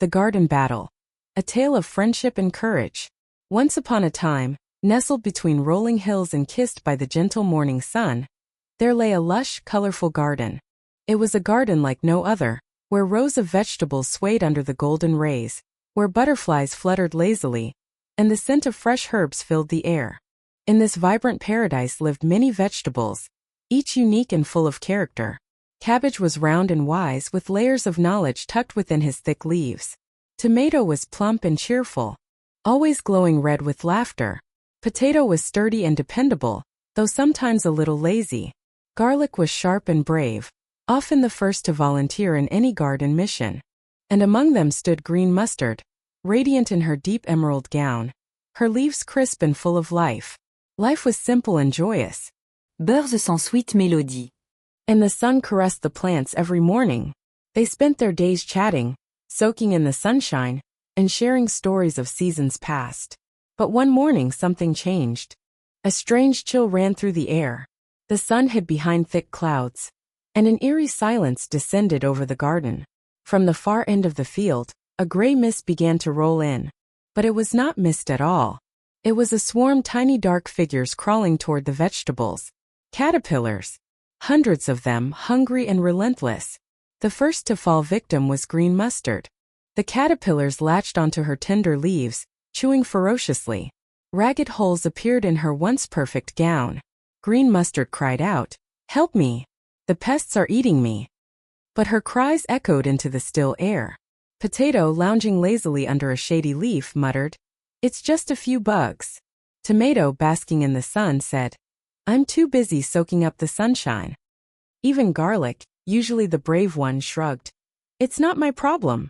The Garden Battle. A tale of friendship and courage. Once upon a time, nestled between rolling hills and kissed by the gentle morning sun, there lay a lush, colorful garden. It was a garden like no other, where rows of vegetables swayed under the golden rays, where butterflies fluttered lazily, and the scent of fresh herbs filled the air. In this vibrant paradise lived many vegetables, each unique and full of character. Cabbage was round and wise, with layers of knowledge tucked within his thick leaves. Tomato was plump and cheerful, always glowing red with laughter. Potato was sturdy and dependable, though sometimes a little lazy. Garlic was sharp and brave, often the first to volunteer in any garden mission. And among them stood green mustard, radiant in her deep emerald gown, her leaves crisp and full of life. Life was simple and joyous. Beurre sans sweet mélodie. And the sun caressed the plants every morning. They spent their days chatting, soaking in the sunshine, and sharing stories of seasons past. But one morning something changed. A strange chill ran through the air. The sun hid behind thick clouds, and an eerie silence descended over the garden. From the far end of the field, a gray mist began to roll in. But it was not mist at all. It was a swarm of tiny dark figures crawling toward the vegetables. Caterpillars. Hundreds of them, hungry and relentless. The first to fall victim was green mustard. The caterpillars latched onto her tender leaves, chewing ferociously. Ragged holes appeared in her once perfect gown. Green mustard cried out, "Help me! The pests are eating me!" But her cries echoed into the still air. Potato, lounging lazily under a shady leaf, muttered, "It's just a few bugs." Tomato, basking in the sun, said, "I'm too busy soaking up the sunshine." Even Garlic, usually the brave one, shrugged, "It's not my problem."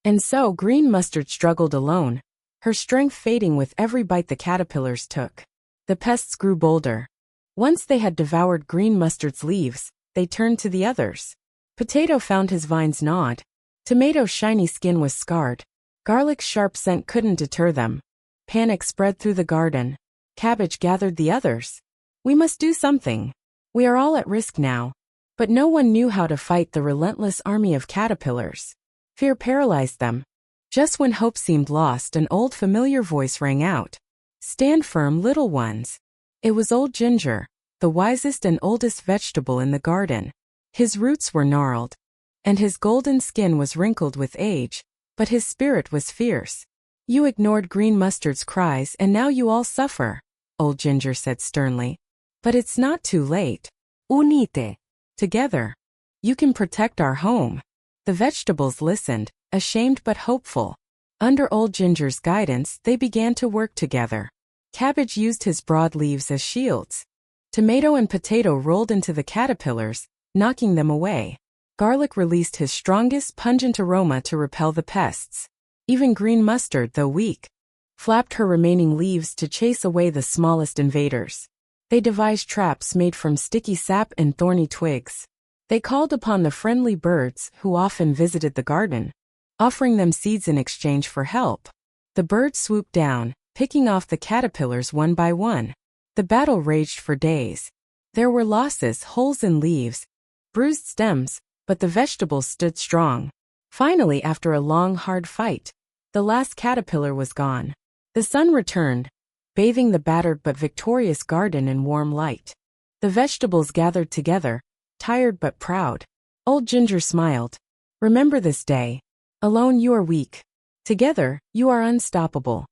And so green mustard struggled alone, her strength fading with every bite the caterpillars took. The pests grew bolder. Once they had devoured green mustard's leaves, they turned to the others. Potato found his vines gnawed. Tomato's shiny skin was scarred. Garlic's sharp scent couldn't deter them. Panic spread through the garden. Cabbage gathered the others. "We must do something. We are all at risk now." But no one knew how to fight the relentless army of caterpillars. Fear paralyzed them. Just when hope seemed lost, an old familiar voice rang out, "Stand firm, little ones." It was old Ginger, the wisest and oldest vegetable in the garden. His roots were gnarled, and his golden skin was wrinkled with age, but his spirit was fierce. "You ignored green mustard's cries and now you all suffer," old Ginger said sternly. "But it's not too late. Unite. Together. You can protect our home." The vegetables listened, ashamed but hopeful. Under old Ginger's guidance, they began to work together. Cabbage used his broad leaves as shields. Tomato and Potato rolled into the caterpillars, knocking them away. Garlic released his strongest, pungent aroma to repel the pests. Even green mustard, though weak, flapped her remaining leaves to chase away the smallest invaders. They devised traps made from sticky sap and thorny twigs. They called upon the friendly birds who often visited the garden, offering them seeds in exchange for help. The birds swooped down, picking off the caterpillars one by one. The battle raged for days. There were losses, holes in leaves, bruised stems, but the vegetables stood strong. Finally, after a long, hard fight, the last caterpillar was gone. The sun returned, bathing the battered but victorious garden in warm light. The vegetables gathered together, tired but proud. Old Ginger smiled. "Remember this day. Alone you are weak. Together, you are unstoppable."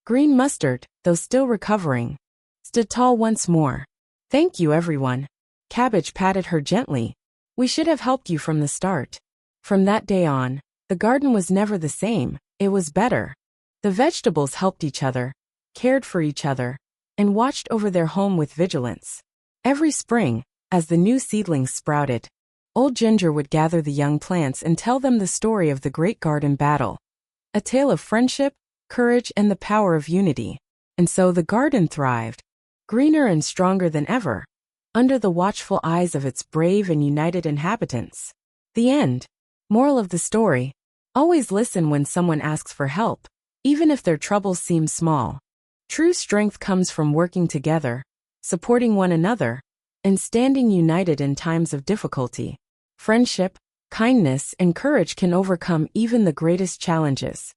Green mustard, though still recovering, stood tall once more. "Thank you, everyone." Cabbage patted her gently. "We should have helped you from the start." From that day on, the garden was never the same. It was better. The vegetables helped each other, cared for each other, and watched over their home with vigilance. Every spring, as the new seedlings sprouted, old Ginger would gather the young plants and tell them the story of the great garden battle. A tale of friendship, courage, and the power of unity. And so the garden thrived, greener and stronger than ever, under the watchful eyes of its brave and united inhabitants. The end. Moral of the story: always listen when someone asks for help, even if their troubles seem small. True strength comes from working together, supporting one another, and standing united in times of difficulty. Friendship, Kindness and courage can overcome even the greatest challenges.